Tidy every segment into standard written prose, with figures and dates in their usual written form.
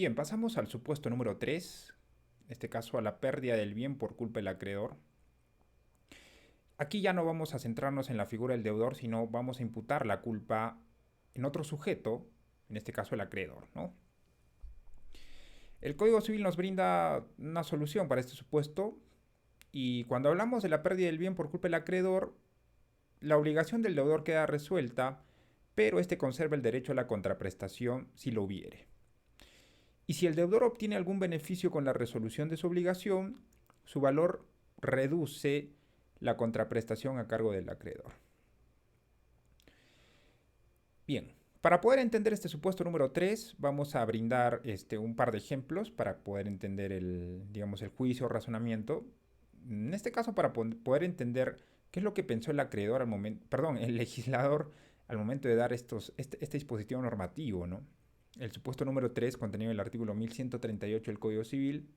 Bien, pasamos al supuesto número 3, en este caso a la pérdida del bien por culpa del acreedor. Aquí ya no vamos a centrarnos en la figura del deudor, sino vamos a imputar la culpa en otro sujeto, en este caso el acreedor, ¿no? El Código Civil nos brinda una solución para este supuesto y cuando hablamos de la pérdida del bien por culpa del acreedor, la obligación del deudor queda resuelta, pero este conserva el derecho a la contraprestación si lo hubiere. Y si el deudor obtiene algún beneficio con la resolución de su obligación, su valor reduce la contraprestación a cargo del acreedor. Bien, para poder entender este supuesto número 3, vamos a brindar un par de ejemplos para poder entender digamos, el juicio o razonamiento. En este caso, para poder entender qué es lo que pensó el acreedor al momento, perdón, el legislador al momento de dar este dispositivo normativo, ¿no? El supuesto número 3, contenido en el artículo 1138 del Código Civil,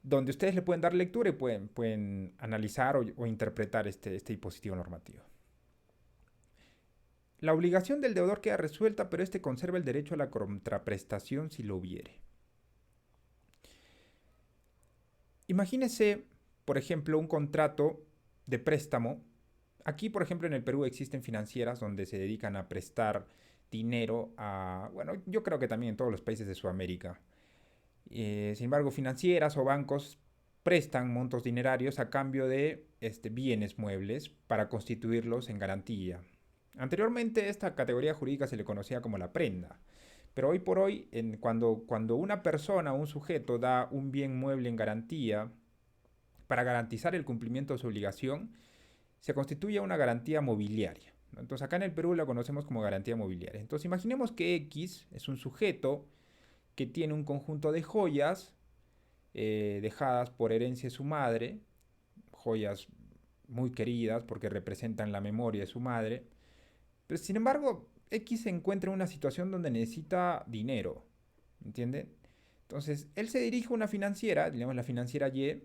donde ustedes le pueden dar lectura y pueden analizar o interpretar este dispositivo normativo. La obligación del deudor queda resuelta, pero este conserva el derecho a la contraprestación si lo hubiere. Imagínese, por ejemplo, un contrato de préstamo. Aquí, por ejemplo, en el Perú existen financieras donde se dedican a prestar dinero a, bueno, yo creo que también en todos los países de Sudamérica. Sin embargo, financieras o bancos prestan montos dinerarios a cambio de bienes muebles para constituirlos en garantía. Anteriormente esta categoría jurídica se le conocía como la prenda, pero hoy por hoy cuando una persona o un sujeto da un bien mueble en garantía para garantizar el cumplimiento de su obligación, se constituye una garantía mobiliaria. Entonces acá en el Perú la conocemos como garantía mobiliaria. Entonces imaginemos que X es un sujeto que tiene un conjunto de joyas dejadas por herencia de su madre, joyas muy queridas porque representan la memoria de su madre. Pero sin embargo, X se encuentra en una situación donde necesita dinero, ¿entienden? Entonces, él se dirige a una financiera, digamos la financiera Y,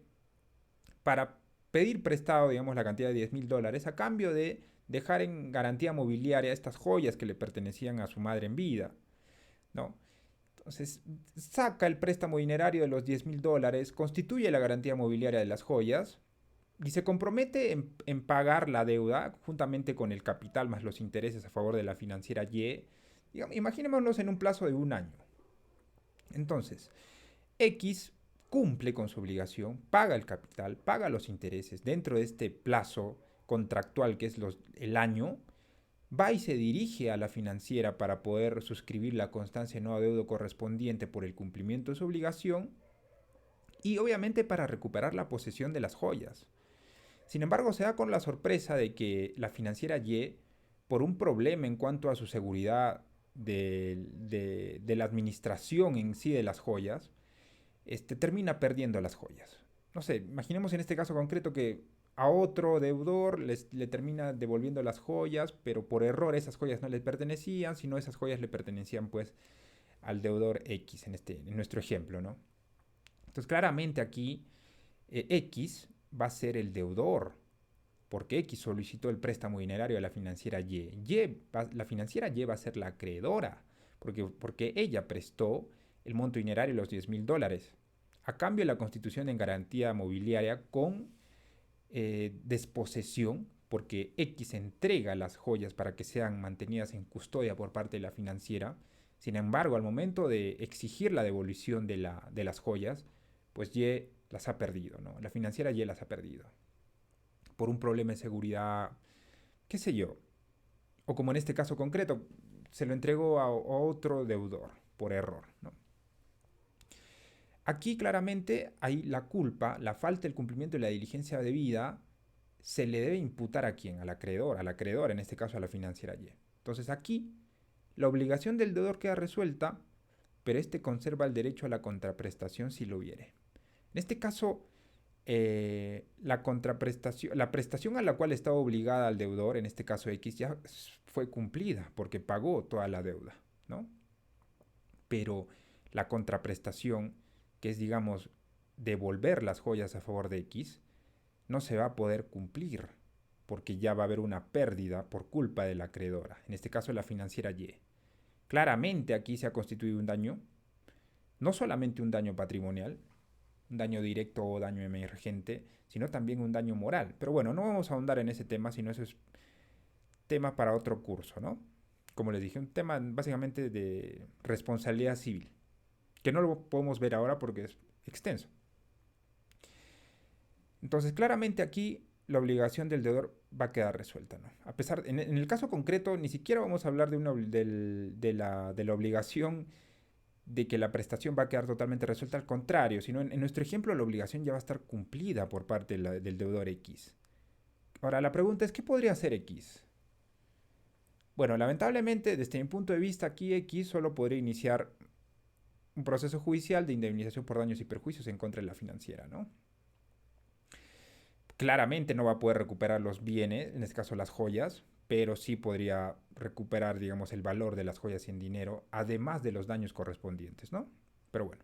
para pedir prestado, digamos, la cantidad de $10,000 a cambio de dejar en garantía mobiliaria estas joyas que le pertenecían a su madre en vida, ¿no? Entonces, saca el préstamo dinerario de los $10,000, constituye la garantía mobiliaria de las joyas y se compromete en pagar la deuda juntamente con el capital más los intereses a favor de la financiera Y. Digamos, imaginémonos en un plazo de un año. Entonces, X cumple con su obligación, paga el capital, paga los intereses dentro de este plazo contractual que es el año, va y se dirige a la financiera para poder suscribir la constancia de no adeudo correspondiente por el cumplimiento de su obligación y obviamente para recuperar la posesión de las joyas. Sin embargo, se da con la sorpresa de que la financiera Y, por un problema en cuanto a su seguridad de la administración en sí de las joyas, termina perdiendo las joyas. No sé, imaginemos en este caso concreto que a otro deudor le termina devolviendo las joyas, pero por error esas joyas no le pertenecían, sino esas joyas le pertenecían pues al deudor X en nuestro ejemplo, ¿no? Entonces claramente aquí X va a ser el deudor, porque X solicitó el préstamo dinerario a la financiera la financiera Y va a ser la acreedora, porque ella prestó el monto dinerario de los $10,000. A cambio de la constitución en garantía mobiliaria con desposesión, porque X entrega las joyas para que sean mantenidas en custodia por parte de la financiera. Sin embargo, al momento de exigir la devolución de las joyas, pues Y las ha perdido, ¿no? La financiera Y las ha perdido por un problema de seguridad, qué sé yo, o como en este caso concreto, se lo entregó a otro deudor por error, ¿no? Aquí claramente hay la culpa, la falta del cumplimiento de la diligencia debida, se le debe imputar a quién, al acreedor, en este caso a la financiera Y. Entonces aquí la obligación del deudor queda resuelta, pero este conserva el derecho a la contraprestación si lo hubiere. En este caso, la prestación a la cual estaba obligada al deudor, en este caso X, ya fue cumplida porque pagó toda la deuda, ¿no? Pero la contraprestación, que es, digamos, devolver las joyas a favor de X, no se va a poder cumplir porque ya va a haber una pérdida por culpa de la acreedora, en este caso la financiera Y. Claramente aquí se ha constituido un daño, no solamente un daño patrimonial, un daño directo o daño emergente, sino también un daño moral. Pero bueno, no vamos a ahondar en ese tema, sino eso es tema para otro curso, ¿no? Como les dije, un tema básicamente de responsabilidad civil, que no lo podemos ver ahora porque es extenso. Entonces, claramente aquí la obligación del deudor va a quedar resuelta, ¿no? A pesar, en el caso concreto, ni siquiera vamos a hablar de la obligación de que la prestación va a quedar totalmente resuelta, al contrario, sino en nuestro ejemplo la obligación ya va a estar cumplida por parte del deudor X. Ahora, la pregunta es, ¿qué podría hacer X? Bueno, lamentablemente, desde mi punto de vista, aquí X solo podría iniciar un proceso judicial de indemnización por daños y perjuicios en contra de la financiera, ¿no? Claramente no va a poder recuperar los bienes, en este caso las joyas, pero sí podría recuperar, digamos, el valor de las joyas en dinero, además de los daños correspondientes, ¿no? Pero bueno,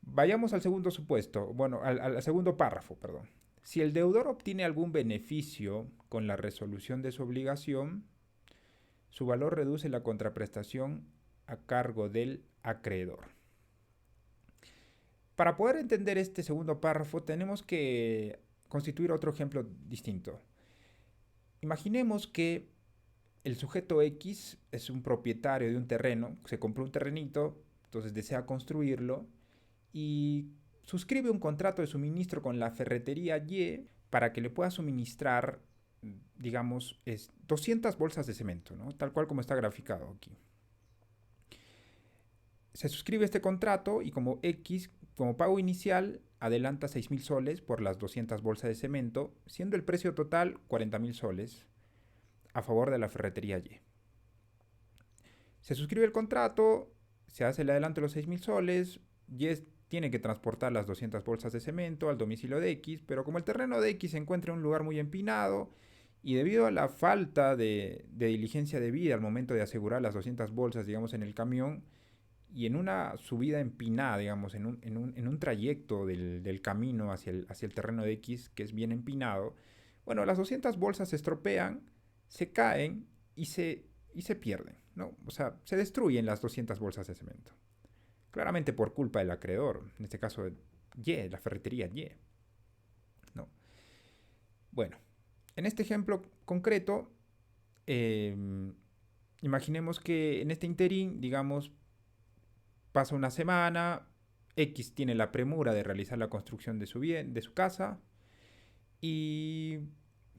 vayamos al segundo supuesto, bueno, al segundo párrafo, perdón. Si el deudor obtiene algún beneficio con la resolución de su obligación, su valor reduce la contraprestación a cargo del acreedor. Para poder entender este segundo párrafo tenemos que constituir otro ejemplo distinto. Imaginemos que el sujeto X es un propietario de un terreno, se compró un terrenito, entonces desea construirlo y suscribe un contrato de suministro con la ferretería Y para que le pueda suministrar, digamos, 200 bolsas de cemento, ¿no? Tal cual como está graficado aquí. Se suscribe este contrato y como X, como pago inicial, adelanta 6.000 soles por las 200 bolsas de cemento, siendo el precio total 40.000 soles a favor de la ferretería Y. Se suscribe el contrato, se hace el adelanto de los 6.000 soles, Y tiene que transportar las 200 bolsas de cemento al domicilio de X, pero como el terreno de X se encuentra en un lugar muy empinado y debido a la falta de diligencia debida al momento de asegurar las 200 bolsas, digamos, en el camión, y en una subida empinada, digamos, en un trayecto del camino hacia el terreno de X, que es bien empinado, bueno, las 200 bolsas se estropean, se caen y se pierden, ¿no? O sea, se destruyen las 200 bolsas de cemento. Claramente por culpa del acreedor, en este caso Y, la ferretería Y, ¿no? Bueno, en este ejemplo concreto, eh, imaginemos que en este interín, digamos, pasa una semana, X tiene la premura de realizar la construcción de su casa y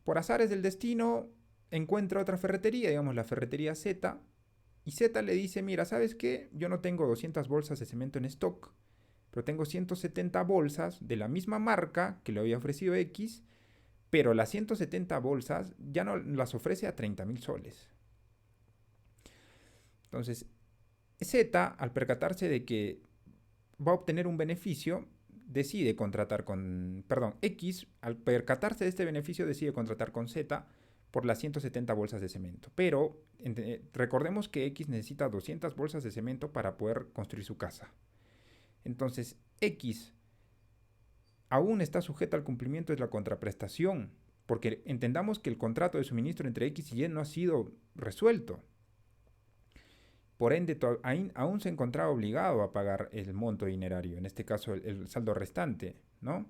por azares del destino encuentra otra ferretería, digamos la ferretería Z, y Z le dice, mira, ¿sabes qué? Yo no tengo 200 bolsas de cemento en stock, pero tengo 170 bolsas de la misma marca que le había ofrecido X, pero las 170 bolsas ya no las ofrece a 30.000 soles. Entonces, Z, al percatarse de que va a obtener un beneficio, decide contratar con, perdón, X, al percatarse de este beneficio, decide contratar con Z por las 170 bolsas de cemento. Pero recordemos que X necesita 200 bolsas de cemento para poder construir su casa. Entonces, X aún está sujeta al cumplimiento de la contraprestación, porque entendamos que el contrato de suministro entre X y Y no ha sido resuelto. Por ende, aún se encontraba obligado a pagar el monto dinerario, en este caso el saldo restante, ¿no?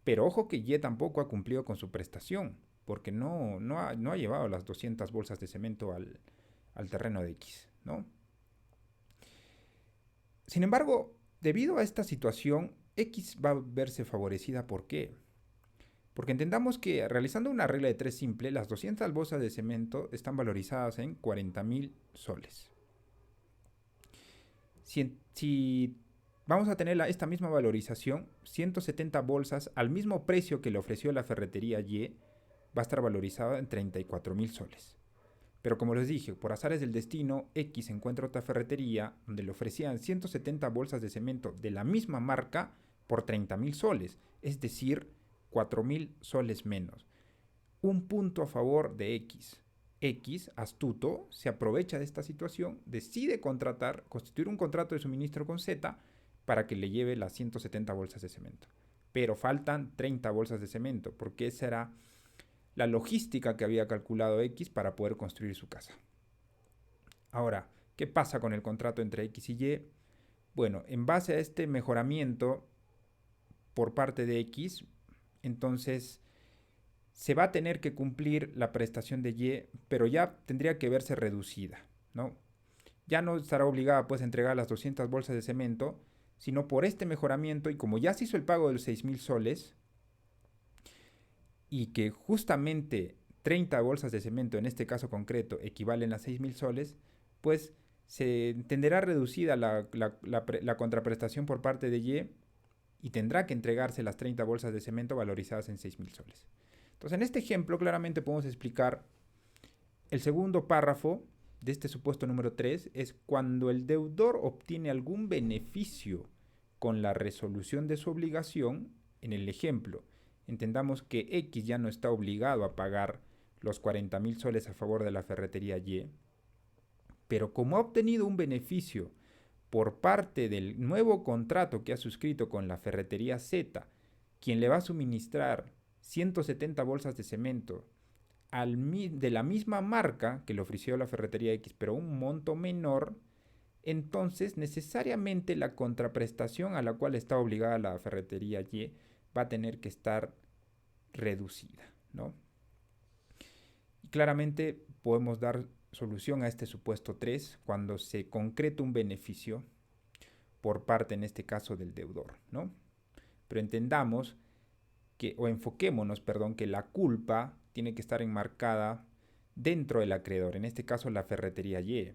Pero ojo que Y tampoco ha cumplido con su prestación, porque no ha llevado las 200 bolsas de cemento al terreno de X, ¿no? Sin embargo, debido a esta situación, X va a verse favorecida. ¿Por qué? Porque entendamos que realizando una regla de 3 simple, las 200 bolsas de cemento están valorizadas en 40.000 soles. Si vamos a tener esta misma valorización, 170 bolsas al mismo precio que le ofreció la ferretería Y, va a estar valorizada en 34.000 soles. Pero como les dije, por azares del destino, X encuentra otra ferretería donde le ofrecían 170 bolsas de cemento de la misma marca por 30.000 soles, es decir, 4.000 soles menos. Un punto a favor de X. X, astuto, se aprovecha de esta situación, decide constituir un contrato de suministro con Z para que le lleve las 170 bolsas de cemento. Pero faltan 30 bolsas de cemento, porque esa era la logística que había calculado X para poder construir su casa. Ahora, ¿qué pasa con el contrato entre X y Y? Bueno, en base a este mejoramiento por parte de X, entonces se va a tener que cumplir la prestación de Y, pero ya tendría que verse reducida, ¿no? Ya no estará obligada pues a entregar las 200 bolsas de cemento, sino por este mejoramiento, y como ya se hizo el pago de los 6.000 soles, y que justamente 30 bolsas de cemento en este caso concreto equivalen a 6.000 soles, pues se entenderá reducida la contraprestación por parte de Y tendrá que entregarse las 30 bolsas de cemento valorizadas en 6.000 soles. Entonces, en este ejemplo claramente podemos explicar el segundo párrafo de este supuesto número 3 es cuando el deudor obtiene algún beneficio con la resolución de su obligación. En el ejemplo, entendamos que X ya no está obligado a pagar los 40.000 soles a favor de la ferretería Y, pero como ha obtenido un beneficio por parte del nuevo contrato que ha suscrito con la ferretería Z, quien le va a suministrar 170 bolsas de cemento de la misma marca que le ofreció la ferretería X, pero un monto menor, entonces necesariamente la contraprestación a la cual está obligada la ferretería Y va a tener que estar reducida, ¿no? Y claramente podemos dar solución a este supuesto 3 cuando se concreta un beneficio por parte, en este caso, del deudor, ¿no? Pero entendamos que, o enfoquémonos, perdón, que la culpa tiene que estar enmarcada dentro del acreedor, en este caso la ferretería Y,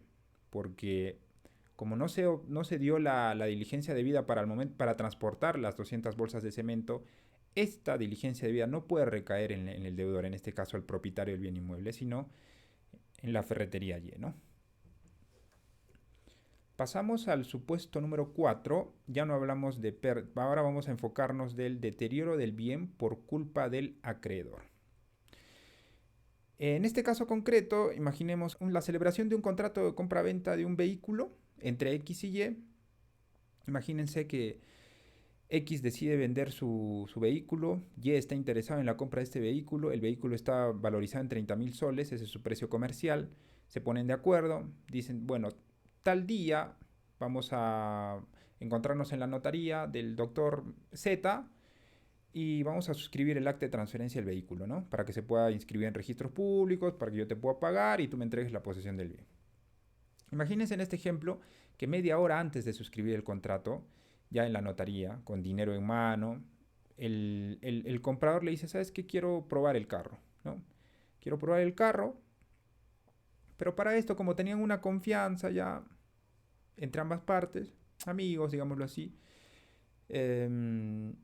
porque como no se dio la diligencia debida para, el momento, para transportar las 200 bolsas de cemento, esta diligencia debida no puede recaer en el deudor, en este caso el propietario del bien inmueble, sino en la ferretería Y, ¿no? Pasamos al supuesto número 4, ya no hablamos de ahora vamos a enfocarnos del deterioro del bien por culpa del acreedor. En este caso concreto, imaginemos la celebración de un contrato de compra-venta de un vehículo entre X y Y. Imagínense que X decide vender su vehículo, Y está interesado en la compra de este vehículo, el vehículo está valorizado en 30.000 soles, ese es su precio comercial, se ponen de acuerdo, dicen, bueno, tal día vamos a encontrarnos en la notaría del doctor Z y vamos a suscribir el acta de transferencia del vehículo, ¿no? Para que se pueda inscribir en registros públicos, para que yo te pueda pagar y tú me entregues la posesión del bien. Imagínense en este ejemplo que media hora antes de suscribir el contrato, ya en la notaría, con dinero en mano, el comprador le dice, ¿sabes qué? Quiero probar el carro, ¿no? Quiero probar el carro, pero para esto, como tenían una confianza ya entre ambas partes, amigos, digámoslo así, eh,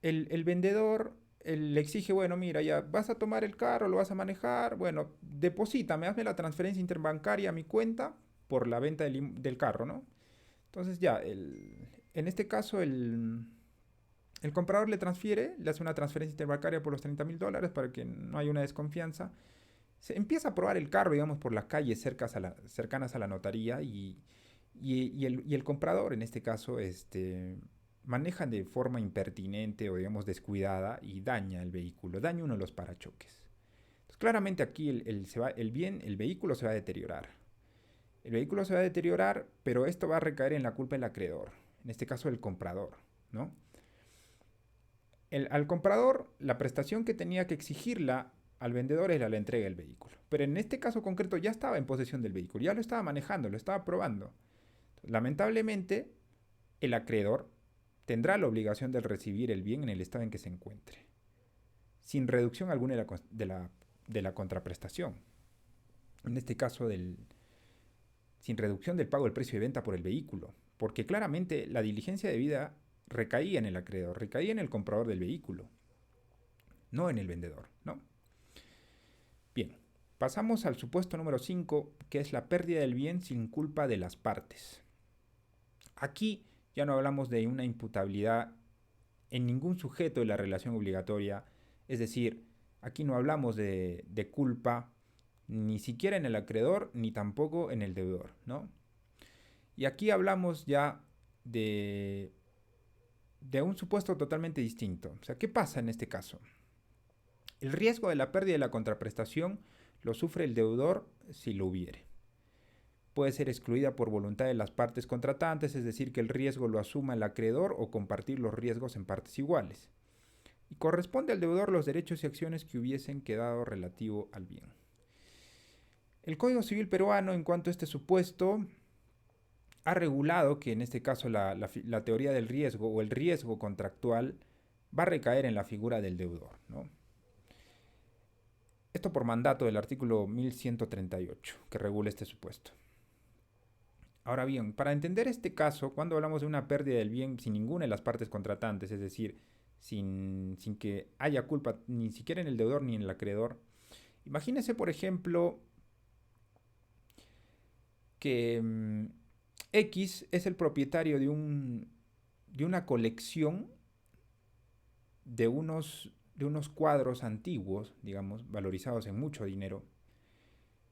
el vendedor le exige, bueno, mira, ya vas a tomar el carro, lo vas a manejar, bueno, deposítame, hazme la transferencia interbancaria a mi cuenta por la venta del carro, ¿no? Entonces ya, en este caso el comprador le transfiere, le hace una transferencia interbancaria por los 30.000 dólares para que no haya una desconfianza. Se empieza a probar el carro, digamos, por las calles cercanas a la notaría y el comprador, en este caso, maneja de forma impertinente o, digamos, descuidada y daña el vehículo, daña uno de los parachoques. Entonces, claramente aquí el vehículo se va a deteriorar. El vehículo se va a deteriorar, pero esto va a recaer en la culpa del acreedor, en este caso el comprador, ¿no? Al comprador, la prestación que tenía que exigirla al vendedor era la entrega del vehículo. Pero en este caso concreto ya estaba en posesión del vehículo, ya lo estaba manejando, lo estaba probando. Lamentablemente, el acreedor tendrá la obligación de recibir el bien en el estado en que se encuentre, sin reducción alguna de la contraprestación. En este caso, sin reducción del pago del precio de venta por el vehículo, porque claramente la diligencia debida recaía en el acreedor, recaía en el comprador del vehículo, no en el vendedor, ¿no? Bien, pasamos al supuesto número 5, que es la pérdida del bien sin culpa de las partes. Aquí ya no hablamos de una imputabilidad en ningún sujeto de la relación obligatoria, es decir, aquí no hablamos de culpa ni siquiera en el acreedor ni tampoco en el deudor, ¿no? Y aquí hablamos ya de un supuesto totalmente distinto. O sea, ¿qué pasa en este caso? El riesgo de la pérdida de la contraprestación lo sufre el deudor si lo hubiere. puede ser excluida por voluntad de las partes contratantes, es decir, que el riesgo lo asuma el acreedor o compartir los riesgos en partes iguales. Y corresponde al deudor los derechos y acciones que hubiesen quedado relativo al bien. El Código Civil peruano, en cuanto a este supuesto, ha regulado que en este caso la teoría del riesgo o el riesgo contractual va a recaer en la figura del deudor, ¿no? Esto por mandato del artículo 1138, que regula este supuesto. Ahora bien, para entender este caso, cuando hablamos de una pérdida del bien sin ninguna de las partes contratantes, es decir, sin que haya culpa ni siquiera en el deudor ni en el acreedor, imagínese, por ejemplo, que X es el propietario de una colección de unos cuadros antiguos, digamos, valorizados en mucho dinero,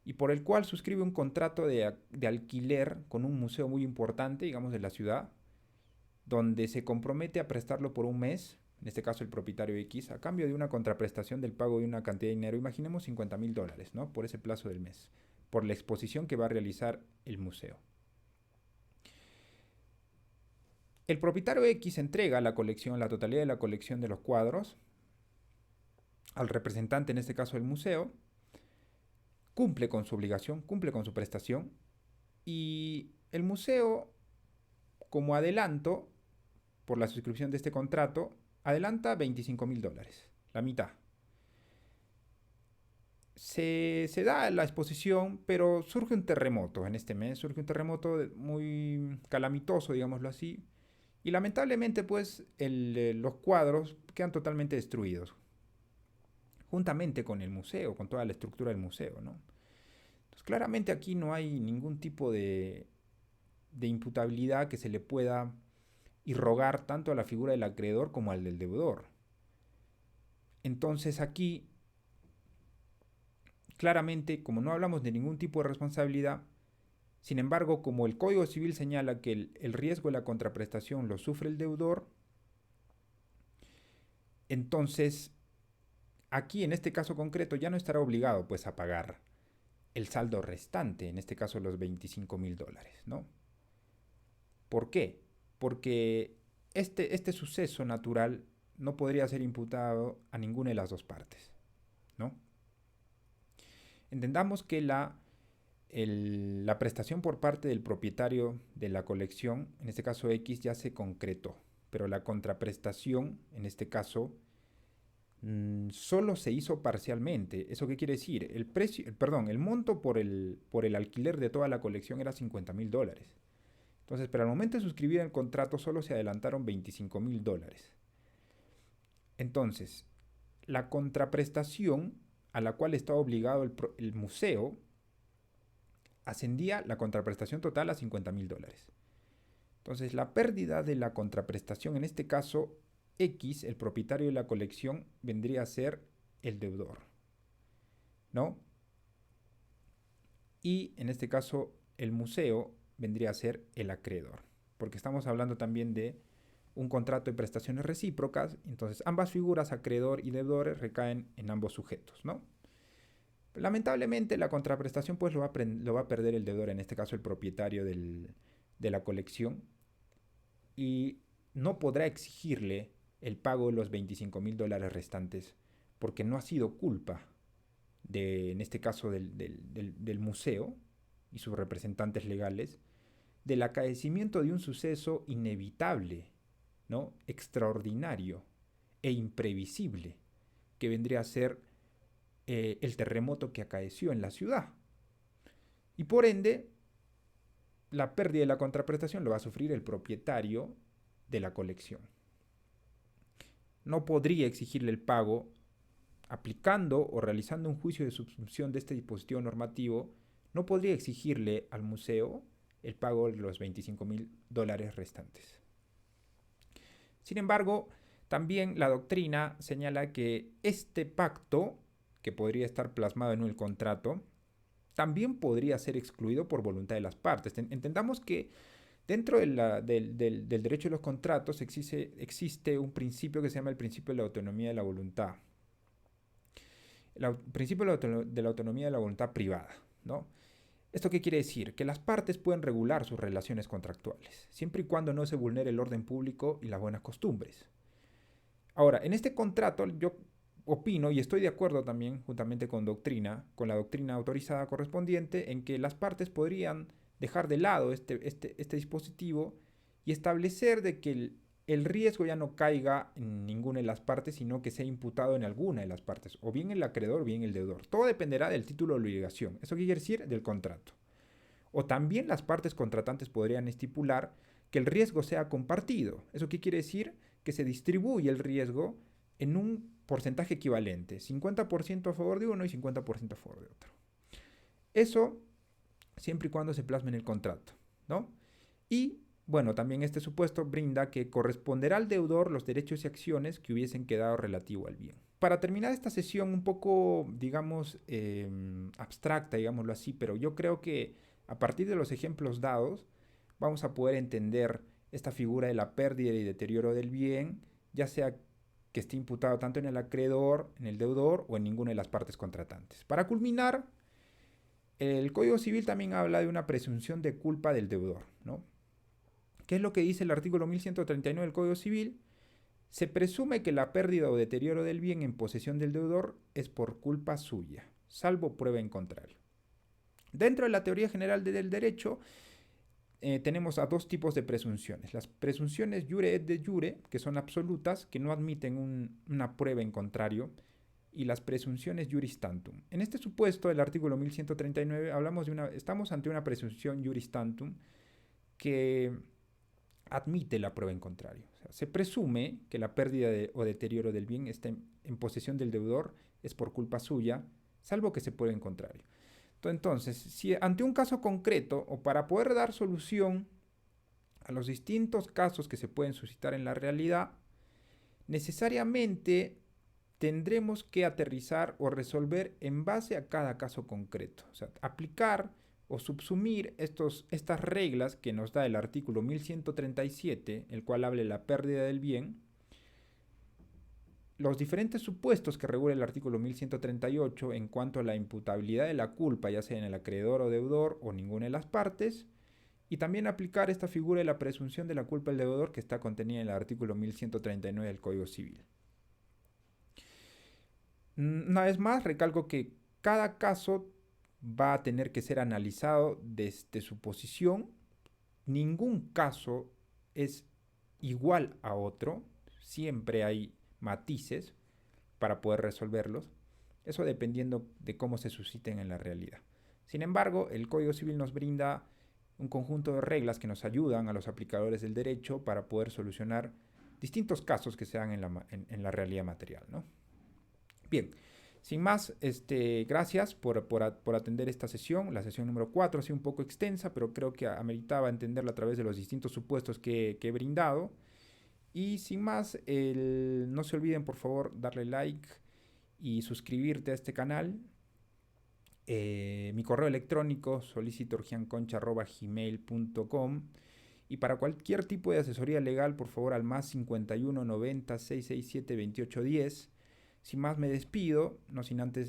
y por el cual suscribe un contrato de alquiler con un museo muy importante, digamos, de la ciudad, donde se compromete a prestarlo por un mes, en este caso el propietario X, a cambio de una contraprestación del pago de una cantidad de dinero, imaginemos $50,000, ¿no? Por ese plazo del mes, por la exposición que va a realizar el museo. El propietario X entrega la colección, la totalidad de la colección de los cuadros, al representante, en este caso del museo, cumple con su obligación, cumple con su prestación, y el museo, como adelanto, por la suscripción de este contrato, adelanta $25,000, la mitad. Se da la exposición, pero surge un terremoto en este mes, surge un terremoto muy calamitoso, digámoslo así, y lamentablemente pues los cuadros quedan totalmente destruidos, juntamente con el museo, con toda la estructura del museo, ¿no? Entonces claramente aquí no hay ningún tipo de imputabilidad que se le pueda irrogar tanto a la figura del acreedor como al del deudor. Entonces aquí, claramente, como no hablamos de ningún tipo de responsabilidad, sin embargo, como el Código Civil señala que el riesgo de la contraprestación lo sufre el deudor, entonces aquí en este caso concreto ya no estará obligado pues a pagar el saldo restante, en este caso los $25,000, ¿no? ¿Por qué? Porque este suceso natural no podría ser imputado a ninguna de las dos partes, ¿no? Entendamos que la prestación por parte del propietario de la colección, en este caso X, ya se concretó, pero la contraprestación, en este caso, solo se hizo parcialmente. ¿Eso qué quiere decir? El monto por el alquiler de toda la colección era $50,000. Entonces, pero al momento de suscribir el contrato solo se adelantaron $25,000. Entonces, la contraprestación a la cual estaba obligado el museo ascendía la contraprestación total a $50,000. Entonces, la pérdida de la contraprestación, en este caso, X, el propietario de la colección, vendría a ser el deudor, ¿no? Y en este caso, el museo vendría a ser el acreedor, porque estamos hablando también de un contrato de prestaciones recíprocas, entonces ambas figuras, acreedor y deudores, recaen en ambos sujetos, ¿no? Lamentablemente la contraprestación pues lo va a perder el deudor, en este caso el propietario de la colección, y no podrá exigirle el pago de los $25,000 restantes porque no ha sido culpa en este caso del museo y sus representantes legales, del acaecimiento de un suceso inevitable, ¿no? Extraordinario e imprevisible, que vendría a ser el terremoto que acaeció en la ciudad. Y por ende, la pérdida de la contraprestación lo va a sufrir el propietario de la colección. No podría exigirle el pago aplicando o realizando un juicio de subsunción de este dispositivo normativo, no podría exigirle al museo el pago de los $25,000 restantes. Sin embargo, también la doctrina señala que este pacto, que podría estar plasmado en el contrato, también podría ser excluido por voluntad de las partes. Entendamos que dentro del derecho de los contratos existe un principio que se llama el principio de la autonomía de la voluntad. El principio de la autonomía de la voluntad privada, ¿no? ¿Esto qué quiere decir? Que las partes pueden regular sus relaciones contractuales, siempre y cuando no se vulnere el orden público y las buenas costumbres. Ahora, en este contrato yo opino y estoy de acuerdo también, juntamente con la doctrina autorizada correspondiente, en que las partes podrían dejar de lado este dispositivo y establecer de que el riesgo ya no caiga en ninguna de las partes, sino que sea imputado en alguna de las partes, o bien el acreedor o bien el deudor. Todo dependerá del título de obligación. ¿Eso qué quiere decir? Del contrato. O también las partes contratantes podrían estipular que el riesgo sea compartido. ¿Eso qué quiere decir? Que se distribuye el riesgo en un porcentaje equivalente, 50% a favor de uno y 50% a favor de otro. Eso siempre y cuando se plasme en el contrato, ¿no? Y bueno, también este supuesto brinda que corresponderá al deudor los derechos y acciones que hubiesen quedado relativo al bien. Para terminar esta sesión un poco, digamos, abstracta, digámoslo así, pero yo creo que a partir de los ejemplos dados vamos a poder entender esta figura de la pérdida y deterioro del bien, ya sea que esté imputado tanto en el acreedor, en el deudor o en ninguna de las partes contratantes. Para culminar, el Código Civil también habla de una presunción de culpa del deudor, ¿no? ¿Qué es lo que dice el artículo 1139 del Código Civil? Se presume que la pérdida o deterioro del bien en posesión del deudor es por culpa suya, salvo prueba en contrario. Dentro de la teoría general del derecho, tenemos a dos tipos de presunciones. Las presunciones jure et de jure, que son absolutas, que no admiten una prueba en contrario, y las presunciones juris tantum. En este supuesto del artículo 1139 estamos ante una presunción juris tantum que admite la prueba en contrario. O sea, se presume que la pérdida o deterioro del bien está en posesión del deudor es por culpa suya, salvo que se pruebe en contrario. Entonces, si ante un caso concreto o para poder dar solución a los distintos casos que se pueden suscitar en la realidad, necesariamente tendremos que aterrizar o resolver en base a cada caso concreto. O sea, aplicar o subsumir estas reglas que nos da el artículo 1137, el cual habla de la pérdida del bien, los diferentes supuestos que regula el artículo 1138 en cuanto a la imputabilidad de la culpa, ya sea en el acreedor o deudor o ninguna de las partes, y también aplicar esta figura de la presunción de la culpa del deudor que está contenida en el artículo 1139 del Código Civil. Una vez más, recalco que cada caso va a tener que ser analizado desde su posición. Ningún caso es igual a otro. Siempre hay matices para poder resolverlos. Eso dependiendo de cómo se susciten en la realidad. Sin embargo, el Código Civil nos brinda un conjunto de reglas que nos ayudan a los aplicadores del derecho para poder solucionar distintos casos que se dan en la realidad material, ¿no? Bien, sin más, gracias por atender esta sesión. La sesión número 4 ha sido un poco extensa, pero creo que ameritaba entenderla a través de los distintos supuestos que he brindado. Y sin más, no se olviden por favor darle like y suscribirte a este canal. Mi correo electrónico solicitorgianconcha@gmail.com. Y para cualquier tipo de asesoría legal, por favor al más 51 90 667 28 10. Sin más me despido, no sin antes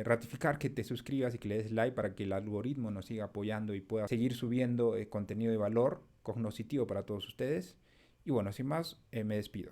ratificar que te suscribas y que le des like para que el algoritmo nos siga apoyando y pueda seguir subiendo contenido de valor cognoscitivo para todos ustedes. Y bueno, sin más, me despido.